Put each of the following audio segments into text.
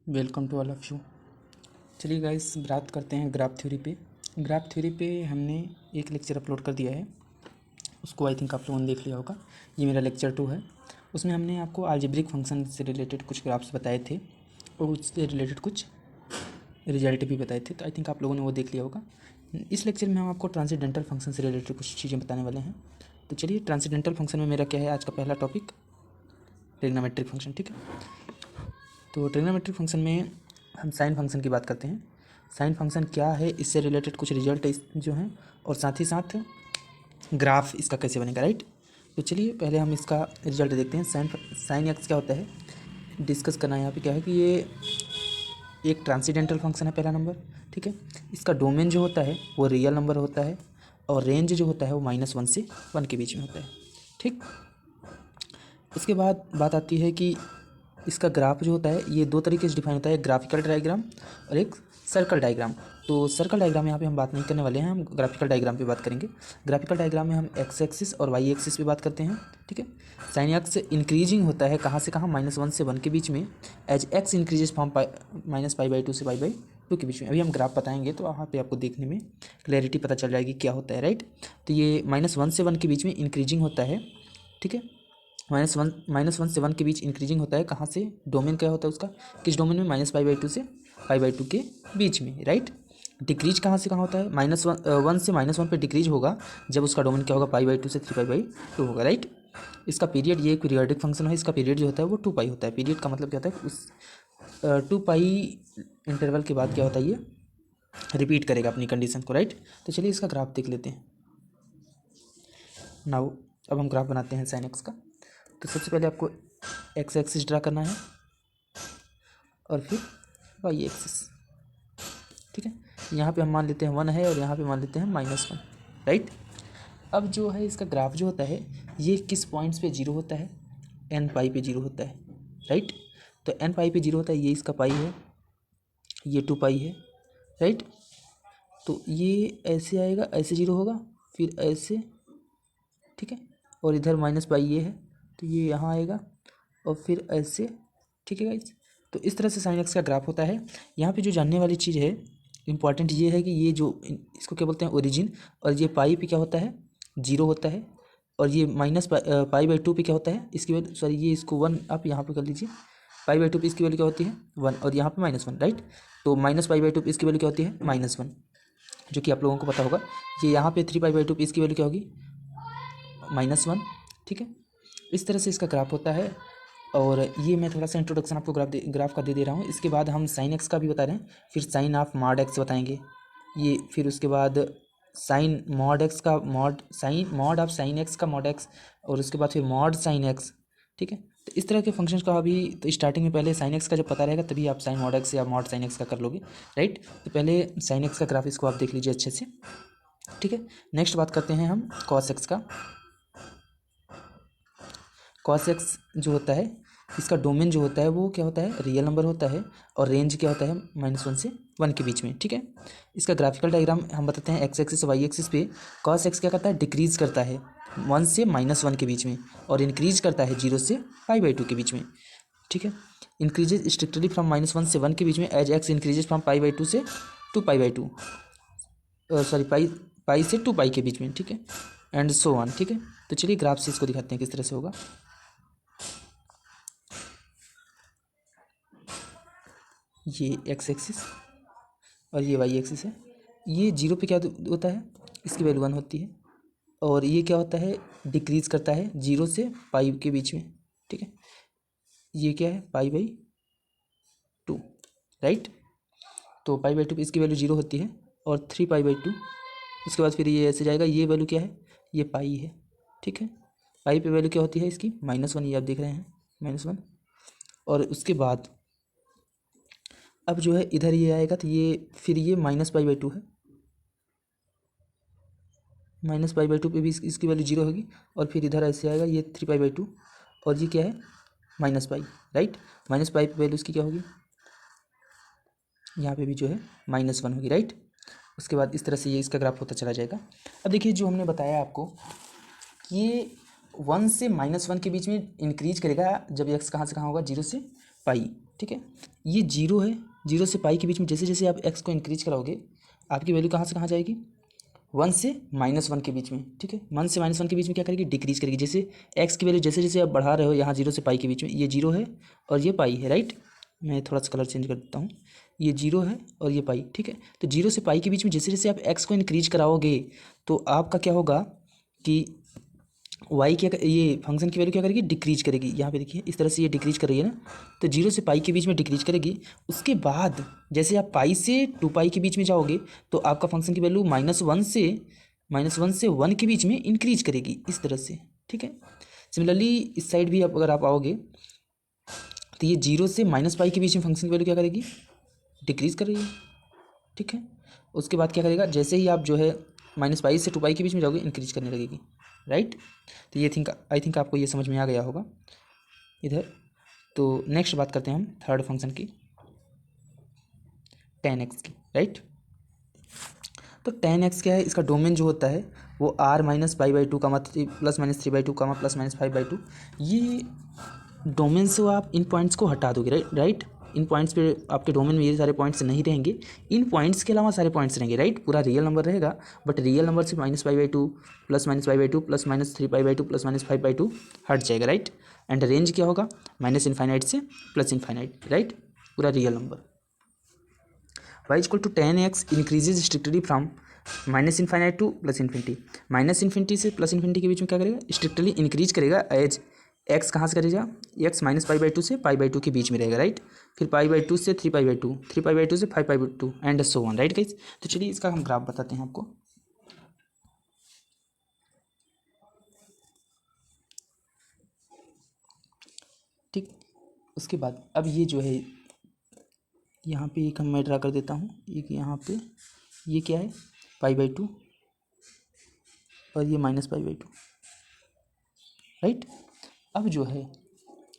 Welcome to all of you. चलिए guys, बात करते हैं ग्राफ थ्योरी पे। ग्राफ थ्योरी पे हमने एक लेक्चर अपलोड कर दिया है, उसको आई थिंक आप लोगों ने देख लिया होगा। ये मेरा लेक्चर 2 है। उसमें हमने आपको अलजेब्रिक फंक्शन से रिलेटेड कुछ ग्राफ्स बताए थे और उससे रिलेटेड कुछ रिजल्ट भी बताए थे, तो आई थिंक आप लोगों ने वो देख लिया होगा। इस लेक्चर में हम आपको ट्रांसेंडेंटल फंक्शन से रिलेटेड कुछ चीज़ें बताने वाले हैं। तो चलिए, ट्रांसेंडेंटल फंक्शन में मेरा क्या है आज का पहला टॉपिक, ट्रिग्नोमेट्रिक फंक्शन। ठीक है, तो ट्रिग्नोमेट्रिक फंक्शन में हम साइन फंक्शन की बात करते हैं। साइन फंक्शन क्या है, इससे रिलेटेड कुछ रिजल्ट जो हैं, और साथ ही साथ ग्राफ इसका कैसे बनेगा, राइट। तो चलिए पहले हम इसका रिजल्ट देखते हैं। साइन एक्स क्या होता है डिस्कस करना है यहाँ पे। क्या है कि ये एक ट्रांसेंडेंटल फंक्शन है, पहला नंबर। ठीक है, इसका डोमेन जो होता है वो रियल नंबर होता है, और रेंज जो होता है वो -1 से 1 के बीच में होता है। ठीक, उसके बाद बात आती है कि इसका ग्राफ जो होता है ये दो तरीके से डिफाइन होता है, ग्राफिकल डायग्राम और एक सर्कल डायग्राम। तो सर्कल डायग्राम यहाँ पे हम बात नहीं करने वाले हैं, हम ग्राफिकल डायग्राम पे बात करेंगे। ग्राफिकल डायग्राम में हम एक्स एक्सिस और वाई एक्सिस पे बात करते हैं। ठीक है, साइन एक्स इंक्रीजिंग होता है कहाँ से कहाँ, -1 से 1 के बीच में, एज एक्स इंक्रीजेस फ्रॉम -π/2 से π/2 के बीच में। अभी हम ग्राफ बताएंगे तो वहाँ पे आपको देखने में क्लैरिटी पता चल जाएगी क्या होता है, राइट। तो ये -1 से 1 के बीच में इंक्रीजिंग होता है। ठीक है, -1 से 1 के बीच इंक्रीजिंग होता है कहाँ से, डोमेन क्या होता है उसका, किस डोमेन में, -π/2 से π/2 के बीच में, राइट। डिक्रीज कहाँ से कहाँ होता है, -1 से -1 पे डिक्रीज होगा जब उसका डोमेन क्या होगा, π/2 से 3π/2 होगा, राइट। इसका पीरियड, ये पीरियडिक फंक्शन है, इसका पीरियड जो होता है वो 2π होता है। पीरियड का मतलब क्या होता है, उस 2π इंटरवल के बाद क्या होता है, ये रिपीट करेगा अपनी कंडीशन को, राइट। तो चलिए इसका ग्राफ देख लेते हैं नाउ। अब हम ग्राफ बनाते हैं साइन एक्स का। तो सबसे पहले आपको एक्स एक्सिस ड्रा करना है और फिर वाई एक्सिस। ठीक है, यहाँ पे हम मान लेते हैं 1 है और यहाँ पे मान लेते हैं -1, राइट। अब जो है इसका ग्राफ जो होता है ये किस पॉइंट्स पे 0 होता है, n π पे 0 होता है, राइट। तो n π पे 0 होता है, ये इसका पाई है, ये 2π है, राइट। तो ये ऐसे आएगा, ऐसे 0 होगा, फिर ऐसे, ठीक है, और इधर -π ये है तो ये यहाँ आएगा और फिर ऐसे। ठीक है गाइस, तो इस तरह से साइन एक्स का ग्राफ होता है। यहाँ पे जो जानने वाली चीज़ है, इंपॉर्टेंट ये है कि ये जो इसको क्या बोलते हैं, ओरिजिन, और ये पाई पे क्या होता है, 0 होता है, और ये -π/2 पे क्या होता है, इसकी वैल्यू, सॉरी ये इसको 1 आप यहाँ पे कर लीजिए, π/2 पे इसकी वैल्यू क्या होती है 1, और यहाँ पे -1, राइट। तो -π/2 पे इसकी वैल्यू क्या होती है -1, जो कि आप लोगों को पता होगा। ये यहाँ पे 3π/2 पे इसकी वैल्यू क्या होगी, -1। ठीक है, इस तरह से इसका ग्राफ होता है। और ये मैं थोड़ा सा इंट्रोडक्शन आपको ग्राफ का दे रहा हूँ। इसके बाद हम साइन एक्स का भी बता रहे हैं, फिर साइन ऑफ मॉड एक्स बताएंगे ये, फिर उसके बाद साइन मॉड एक्स का मॉड ऑफ साइन एक्स का मॉड एक्स, और उसके बाद फिर मॉड साइन एक्स। ठीक है, तो इस तरह के फंक्शंस का अभी तो स्टार्टिंग में पहले साइन एक्स का जब पता रहेगा तभी आप साइन मॉड एक्स या मॉड साइन एक्स का कर लोगे, राइट। तो पहले साइन एक्स का ग्राफ इसको आप देख लीजिए अच्छे से। ठीक है, नेक्स्ट बात करते हैं हम कॉस एक्स का। कॉस एक्स जो होता है, इसका डोमेन जो होता है वो क्या होता है, रियल नंबर होता है, और रेंज क्या होता है, -1 से 1 के बीच में। ठीक है, इसका ग्राफिकल डायग्राम हम बताते हैं, एक्स एक्सिस वाई एक्सिस पे कॉस एक्स क्या करता है, डिक्रीज करता है 1 से -1 के बीच में, और इंक्रीज करता है 0 से π/2 के बीच में। ठीक है, इंक्रीजेज स्ट्रिक्टली फ्रॉम -1 से 1 के बीच में, एज एक्स इंक्रीजेज फ्रॉम π/2 से 2π/2, सॉरी पाई से 2π के बीच में। ठीक है, एंड सो ऑन। ठीक है, तो चलिए ग्राफ से इसको दिखाते हैं किस तरह से होगा। ये एक्स एक्सिस और ये वाई एक्सिस है। ये 0 पे क्या होता है, इसकी वैल्यू 1 होती है, और ये क्या होता है, डिक्रीज करता है 0 से पाई के बीच में। ठीक है, ये क्या है, π/2, राइट। तो π/2 पे इसकी वैल्यू 0 होती है, और 3π/2, उसके बाद फिर ये ऐसे जाएगा, ये वैल्यू क्या है, ये पाई है। ठीक है, पाई पे वैल्यू क्या होती है इसकी -1, ये आप देख रहे हैं -1, और उसके बाद अब जो है इधर ये आएगा तो ये फिर ये -π/2 है, -π/2 पे भी इसकी वैल्यू 0 होगी, और फिर इधर ऐसे आएगा ये 3π/2, और ये क्या है -π, राइट। -π पे वैल्यू इसकी क्या होगी, यहाँ पे भी जो है -1 होगी, राइट। उसके बाद इस तरह से ये इसका ग्राफ होता चला जाएगा। अब देखिए जो हमने बताया आपको कि ये 1 से -1 के बीच में इंक्रीज करेगा जब एक्स कहाँ से कहाँ होगा, 0 से पाई, ठीक है। ये जीरो है, जीरो से पाई के बीच में जैसे जैसे आप एक्स को इंक्रीज कराओगे आपकी वैल्यू कहाँ से कहाँ जाएगी, 1 से -1 के बीच में, ठीक है। 1 से -1 के बीच में क्या करेगी, डिक्रीज करेगी। जैसे एक्स की वैल्यू जैसे जैसे आप बढ़ा रहे हो यहाँ जीरो से पाई के बीच में, ये जीरो है और ये पाई है, राइट। मैं थोड़ा सा कलर चेंज कर देता हूँ, ये जीरो है और ये पाई, ठीक है। तो जीरो से पाई के बीच में जैसे जैसे आप एक्स को इंक्रीज कराओगे तो आपका क्या होगा कि वाई क्या ये फंक्शन की वैल्यू क्या करेगी, डिक्रीज करेगी। यहाँ पे देखिए इस तरह से ये डिक्रीज कर रही है ना, तो जीरो से पाई के बीच में डिक्रीज करेगी। उसके बाद जैसे आप पाई से 2 पाई के बीच में जाओगे तो आपका फंक्शन की वैल्यू -1 से 1 के बीच में इंक्रीज करेगी, इस तरह से, ठीक है। सिमिलरली इस साइड भी अगर आप आओगे तो ये जीरो से -पाई के बीच में फंक्शन की वैल्यू क्या करेगी, डिक्रीज कर रही है, ठीक है। उसके बाद क्या करेगा, जैसे ही आप जो है -पाई से 2 पाई के बीच में जाओगे इंक्रीज करने लगेगी, राइट। तो ये आई थिंक आपको ये समझ में आ गया होगा इधर। तो नेक्स्ट बात करते हैं हम थर्ड फंक्शन की, tan x की, राइट। तो tan x क्या है, इसका डोमेन जो होता है वो r-π/2 +-3/2 +-5/2। ये डोमेन से आप इन पॉइंट्स को हटा दोगे, राइट। इन पॉइंट्स पे आपके डोमेन में ये सारे पॉइंट्स नहीं रहेंगे, इन पॉइंट्स के अलावा सारे पॉइंट्स रहेंगे, राइट। पूरा रियल नंबर रहेगा बट रियल नंबर से -π/2 +-π/2 +-3π/2 +-5/2 हट जाएगा, राइट। एंड रेंज क्या होगा, -∞ से +∞, राइट। पूरा real number y = tan x increases strictly from -∞ to +∞। -∞ से +∞ के बीच में क्या करेगा, स्ट्रिक्टली इंक्रीज करेगा एज x कहाँ से करेगा, x -π/2 से π/2 के बीच में रहेगा, राइट। फिर π/2 से 3π/2, 3π/2 से 5/2 and so on, right guys. तो चलिए इसका हम ग्राफ बताते हैं आपको। ठीक, उसके बाद अब ये जो है यहाँ पे एक हम मैं ड्रा कर देता हूँ, एक यहाँ पे ये क्या है π/2 और ये -π/2, राइट। अब जो है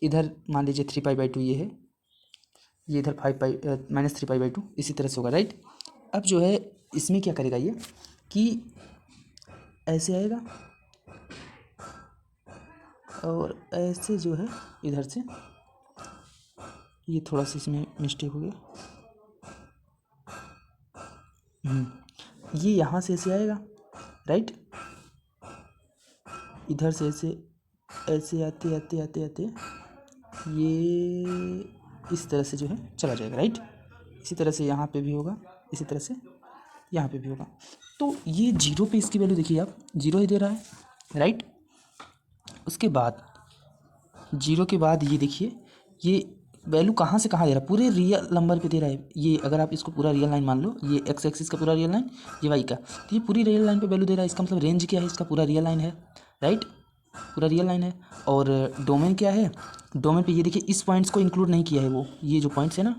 इधर मान लीजिए 3π/2 ये है, ये इधर -3π/2 इसी तरह से होगा, राइट। अब जो है इसमें क्या करेगा ये कि ऐसे आएगा और ऐसे जो है इधर से, ये थोड़ा सा इसमें मिस्टेक हो गया, ये यहाँ से ऐसे आएगा, राइट। इधर से ऐसे ऐसे आते आते आते आते ये इस तरह से जो है चला जाएगा, राइट। इसी तरह से यहाँ पे भी होगा, इसी तरह से यहाँ पे भी होगा। तो ये जीरो पे इसकी वैल्यू देखिए आप, जीरो ही दे रहा है, राइट। उसके बाद जीरो के बाद ये देखिए ये वैल्यू कहाँ से कहाँ दे रहा है, पूरे रियल नंबर पे दे रहा है। ये अगर आप इसको पूरा रियल लाइन मान लो, ये एक्स एक्सिस का पूरा रियल लाइन, ये वाई का, तो ये पूरी रियल लाइन पे वैल्यू दे रहा है। इसका मतलब रेंज क्या है, इसका पूरा रियल लाइन है, राइट, पूरा रियल लाइन है। और डोमेन क्या है, डोमेन पे ये देखिए इस पॉइंट्स को इंक्लूड नहीं किया है, वो ये जो पॉइंट्स है ना,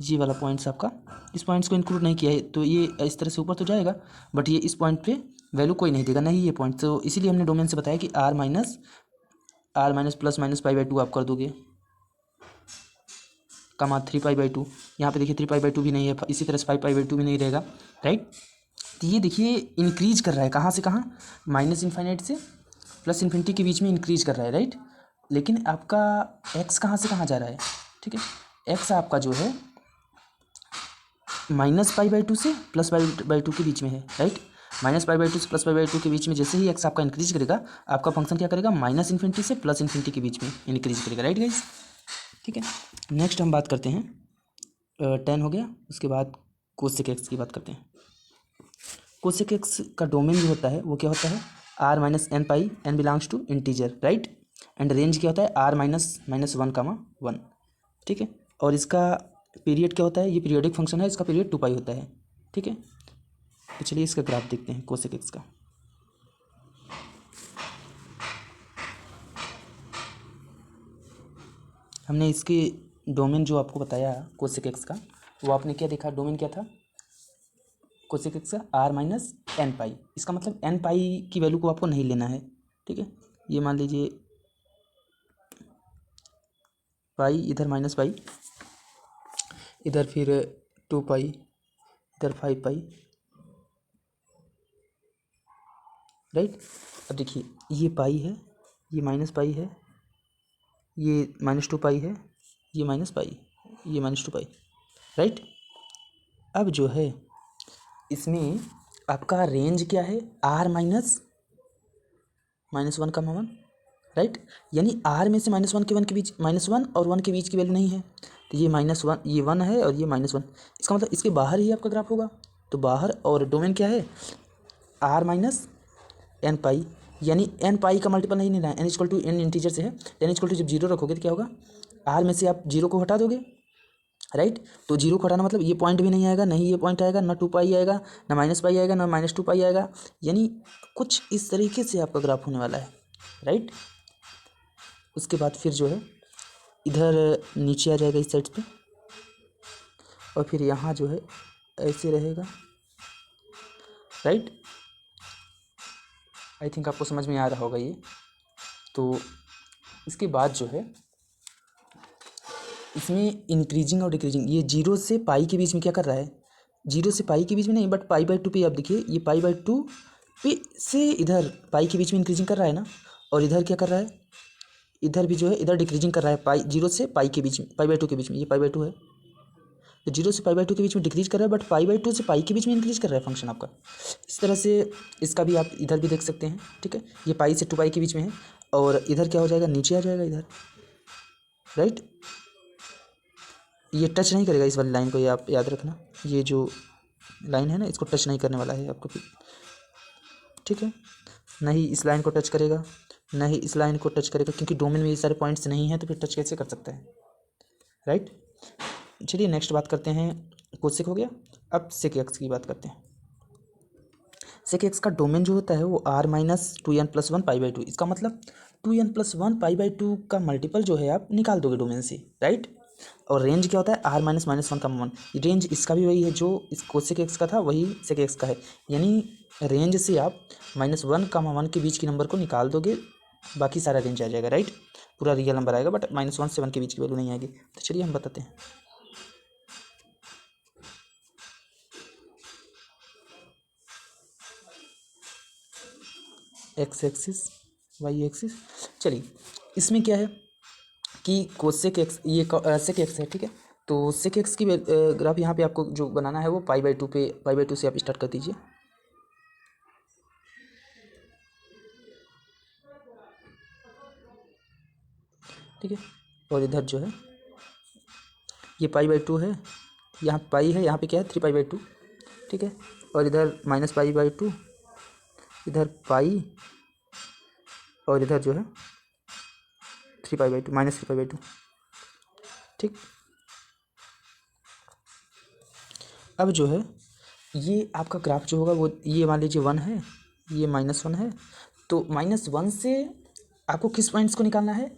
ये वाला पॉइंट्स आपका, इस पॉइंट्स को इंक्लूड नहीं किया है, तो ये इस तरह से ऊपर तो जाएगा बट ये इस पॉइंट पे वैल्यू कोई नहीं देगा, नहीं ये पॉइंट। तो इसीलिए हमने डोमेन से बताया कि r माइनस प्लस माइनस π/2 आप कर दोगे, कमा 3π/2। यहाँ पे देखिए 3π/2 भी नहीं है, इसी तरह से 5π/2 भी नहीं रहेगा, राइट। तो ये देखिए इंक्रीज कर रहा है, कहाँ से कहाँ, -∞ से +∞ के बीच में इंक्रीज कर रहा है, राइट। लेकिन आपका x कहाँ से कहाँ जा रहा है, ठीक है। x आपका जो है -π/2 से +π/2 के बीच में है, राइट। -π/2 से +π/2 के बीच में जैसे ही x आपका इंक्रीज करेगा, आपका फंक्शन क्या करेगा, -∞ से +∞ के बीच में इंक्रीज करेगा, राइट गाइस, ठीक है। नेक्स्ट हम बात करते हैं tan हो गया, उसके बाद cosec x की बात करते हैं। cosec x का डोमेन जो होता है वो क्या होता है, r-n pi, n belongs to integer, right. And range क्या होता है, r-1, 1, ठीक है। और इसका पीरियड क्या होता है, ये पीरियोडिक फंक्शन है, इसका पीरियड 2 पाई होता है, ठीक है। तो चलिए इसका ग्राफ देखते हैं cosec x का। हमने इसके डोमेन जो आपको बताया cosec x का, वो आपने क्या देखा, डोमेन क्या था cosec x का, r-n पाई। इसका मतलब n पाई की वैल्यू को आपको नहीं लेना है, ठीक है। ये मान लीजिए पाई, इधर -पाई, इधर फिर 2 पाई, इधर 5 पाई, राइट। अब देखिए ये पाई है, ये -पाई है, ये -2 पाई है, ये -पाई, ये -2 पाई, राइट। अब जो है इसमें आपका रेंज क्या है, r -1, राइट। यानी r में से -1 के 1 के बीच, -1 और 1 के बीच की वैल्यू नहीं है, तो ये -1, ये 1 है और ये -1, इसका मतलब इसके बाहर ही आपका ग्राफ होगा। तो बाहर, और डोमेन क्या है, r -n पाई, यानी n पाई का मल्टीपल नहीं लेना है, n equal to n integer से है, n इक्वल टू जब 0 रखोगे तो क्या होगा, r में से आप 0 को हटा दोगे, राइट। तो 0 को हटाना मतलब ये पॉइंट भी नहीं आएगा, नहीं ये पॉइंट आएगा, ना 2 पाई आएगा, ना -पाई आएगा, ना -2 पाई आएगा, यानी कुछ इस तरीके से आपका ग्राफ होने वाला है, राइट। उसके बाद फिर जो है इधर नीचे आ जाएगा इस साइड पे, और फिर यहाँ जो है ऐसे रहेगा, राइट। आई थिंक आपको समझ में आ रहा होगा ये। तो इसके बाद जो है इसमें इंक्रीजिंग और डिक्रीजिंग, ये 0 से पाई के बीच में क्या कर रहा है, 0 से पाई के बीच में नहीं, बट π/2 पे आप देखिए, ये π/2 पे से इधर पाई के बीच में इंक्रीजिंग कर रहा है ना, और इधर क्या कर रहा है, इधर भी जो है इधर डिक्रीजिंग कर रहा है, पाई 0 से पाई के बीच में, π/2 के बीच में, ये π/2 है, तो 0 से π/2 के बीच में डिक्रीज कर रहा है, बट π/2 से पाई के बीच में इंक्रीज कर रहा है फंक्शन आपका। इस तरह से इसका भी आप इधर भी देख सकते हैं, ठीक है। ये पाई से 2 पाई के बीच में है, और इधर क्या हो जाएगा, नीचे आ जाएगा इधर, राइट। ये टच नहीं करेगा इस वाली लाइन को, ये आप याद रखना, ये जो लाइन है ना, इसको टच नहीं करने वाला है आपको, ठीक है। नहीं इस लाइन को टच करेगा, नहीं इस लाइन को टच करेगा, क्योंकि डोमेन में ये सारे पॉइंट्स नहीं है, तो फिर टच कैसे कर सकता है, राइट। चलिए नेक्स्ट बात करते हैं, कोसेक हो गया, अब सेक एक्स की बात करते हैं। सेक एक्स का डोमेन जो होता है वो r -2n+1 π/2, इसका मतलब 2n+1 π/2 का मल्टीपल जो है आप निकाल दोगे डोमेन से, राइट। और रेंज क्या होता है, r -1, रेंज इसका भी वही है जो इस कोसेक एक्स का था, वही सेक एक्स का है, यानी रेंज से आप -1, 1 के बीच की नंबर को निकाल दोगे, बाकी सारा रेंज आ जाएगा, राइट। पूरा रियल नंबर आएगा, बट -1 से 1 के बीच की वैल्यू नहीं आएगी। तो चलिए हम बताते हैं। एक्स एक्सिस, वाई एक्सिस, चलिए इसमें क्या है कि कोसेक एक्स, ये सेक एक्स है, ठीक है। तो सेक एक्स की ग्राफ यहाँ पे आपको जो बनाना है वो π/2 पे, π/2 से आप स्टार्ट कर दीजिए, ठीक है। और इधर जो है ये π/2 है, यहाँ पाई है, यहाँ पे क्या है 3π/2, ठीक है। और इधर -π/2, इधर पाई, और इधर जो है 3π/2, -3π/2, ठीक। अब जो है ये आपका ग्राफ जो होगा वो, ये मान लीजिए 1 है, ये -1 है, तो -1 से आपको किस पॉइंट्स को निकालना है,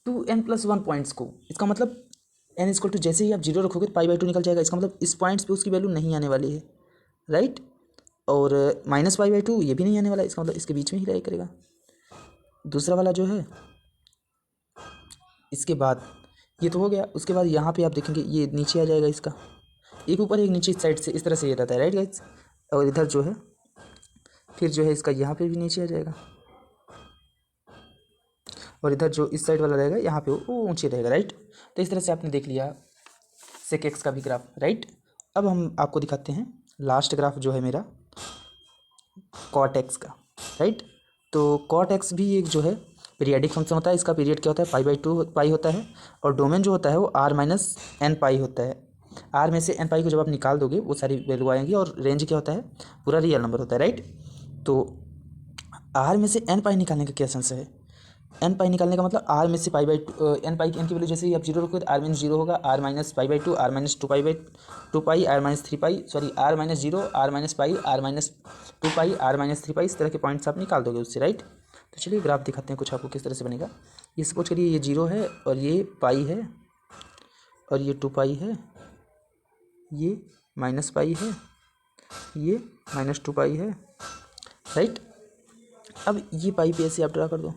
2n+1 पॉइंट्स को। इसका मतलब n इक्वल टू जैसे ही आप 0 रखोगे तो π/2 निकल जाएगा, इसका मतलब इस पॉइंट्स पे उसकी वैल्यू नहीं आने वाली है, राइट। और -π/2 ये भी नहीं आने वाला, इसका मतलब इसके बीच में ही लाई करेगा। दूसरा वाला जो है, इसके बाद ये तो हो गया, उसके बाद यहाँ पे आप देखेंगे ये नीचे आ जाएगा, इसका एक ऊपर एक नीचे, इस साइड से इस तरह से ये रहता है, राइट गाइस। और इधर जो है फिर जो है इसका यहाँ पे भी नीचे आ जाएगा, और इधर जो इस साइड वाला रहेगा यहाँ पे वो ऊंचे रहेगा, राइट। तो इस तरह से आपने देख लिया सेक एक्स का भी ग्राफ, राइट। अब हम आपको दिखाते हैं लास्ट ग्राफ जो है मेरा कॉट एक्स का, राइट। तो कॉट एक्स भी एक जो है पीरियडिक फंक्शन होता है, इसका पीरियड क्या होता है, π/2 पाई होता है, और डोमेन जो होता है वो r -n पाई होता है। r में से n पाई को जब आप निकाल दोगे वो सारी वैल्यू आएंगी, और रेंज क्या होता है, पूरा रियल नंबर होता है, राइट। तो r में से n पाई निकालने का क्या सेंस है, n पाई निकालने का मतलब r में से π/2, n पाई n की वैल्यू जैसे ही आप 0 रखोगे तो r -0 होगा, r -π/2, r -2 पाई, r -3 पाई, सॉरी r -0, r -पाई, r -2 पाई, r -3 पाई, इस तरह के पॉइंट्स आप निकाल दोगे उससे, राइट। तो चलिए ग्राफ दिखाते हैं कुछ आपको किस तरह से बनेगा। ये सपोज करिए ये 0 है, और ये पाई है, और ये 2 पाई है, ये -पाई है, ये -2 पाई है, राइट। अब ये पाई पे ऐसे आप ड्रा कर दो,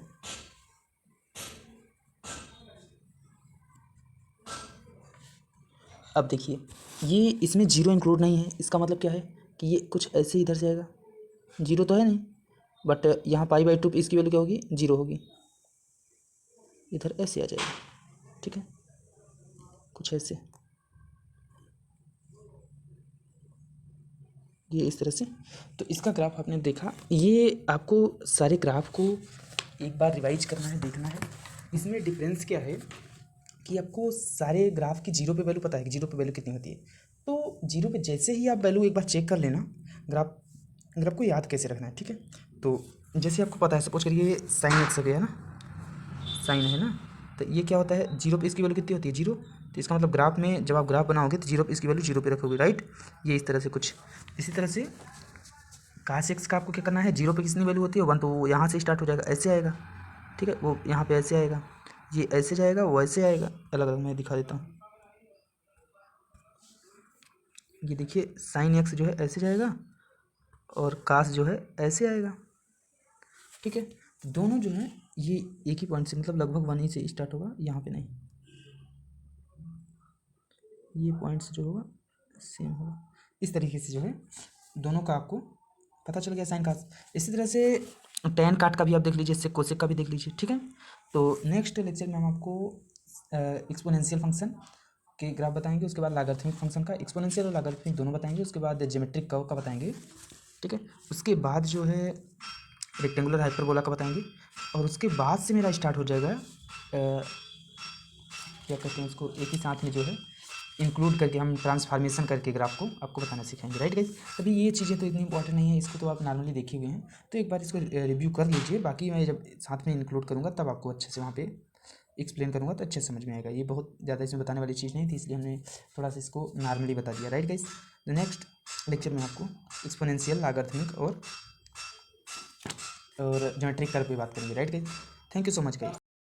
अब देखिए ये इसमें 0 इंक्लूड नहीं है, इसका मतलब क्या है कि ये कुछ ऐसे इधर से आएगा, 0 तो है नहीं, बट यहाँ π/2 पे इसकी वैल्यू क्या होगी, 0 होगी, इधर ऐसे आ जाएगी, ठीक है, कुछ ऐसे, ये इस तरह से। तो इसका ग्राफ आपने देखा, ये आपको सारे ग्राफ को एक बार रिवाइज करना है, देखना है। इसमें डिफरेंस क्या है कि आपको सारे ग्राफ की जीरो पे वैल्यू पता है कि जीरो पे वैल्यू कितनी होती है। तो जीरो पे जैसे ही आप वैल्यू एक बार चेक कर लेना, ग्राफ ग्राफ को याद कैसे रखना है, ठीक है। तो जैसे आपको पता है, सपोज करिए साइन एक्स हो गया ना, साइन है ना, तो ये क्या होता है, जीरो पे इसकी वैल्यू कितनी होती है, जीरो। तो इसका मतलब ग्राफ में जब आप ग्राफ बनाओगे तो जीरो पे इसकी वैल्यू जीरो पे रखोगे, राइट। ये इस तरह से कुछ इसी तरह से काश एक्स का आपको क्या करना है, जीरो पे कितनी वैल्यू होती है, वन, तो वो यहाँ से स्टार्ट हो जाएगा, ऐसे आएगा, ठीक है। वो यहाँ पे ऐसे आएगा, ये ऐसे जाएगा, वो ऐसे आएगा, अलग अलग मैं दिखा देता हूँ। ये देखिए साइन एक्स जो है ऐसे जाएगा और काश जो है ऐसे आएगा, ठीक है। दोनों जो है ये एक ही पॉइंट से, मतलब लगभग वन ही से स्टार्ट होगा, यहाँ पे नहीं, ये पॉइंट्स जो होगा सेम होगा। इस तरीके से जो है दोनों का आपको पता चल गया, साइन का। इसी तरह से टेन काट का भी आप देख लीजिए, इससे कोसेक का भी देख लीजिए, ठीक है। तो नेक्स्ट लेक्चर में हम आपको एक्सपोनेंशियल फंक्शन के ग्राफ बताएंगे, उसके बाद लॉगरिथमिक फंक्शन का, एक्सपोनेंशियल और लॉगरिथमिक दोनों बताएंगे, उसके बाद ज्योमेट्रिक कर्व का बताएंगे, ठीक है। उसके बाद जो है रेक्टेंगुलर हाइपरबोला का बताएंगे, और उसके बाद से मेरा स्टार्ट हो जाएगा क्या कहते हैं उसको, एक ही साथ में जो है इंक्लूड करके हम ट्रांसफॉर्मेशन करके ग्राफ को आपको बताना सीखेंगे, राइट गाइस। अभी ये चीज़ें तो इतनी इंपॉर्टेंट नहीं है, इसको तो आप नॉर्मली देखे हुए हैं, तो एक बार इसको रिव्यू कर लीजिए। बाकी मैं जब साथ में इंक्लूड करूँगा तब आपको अच्छे से वहाँ पे एक्सप्लेन करूँगा, तो अच्छे से समझ में आएगा। ये बहुत ज़्यादा इसमें बताने वाली चीज़ नहीं थी, इसलिए हमने थोड़ा सा इसको नॉर्मली बता दिया, राइट गाइस। तो नेक्स्ट लेक्चर में आपको एक्सपोनेंशियल, लॉगरिथमिक और ज्योमेट्रिक कर्व पे बात करेंगे, right guys. Thank you so much guys.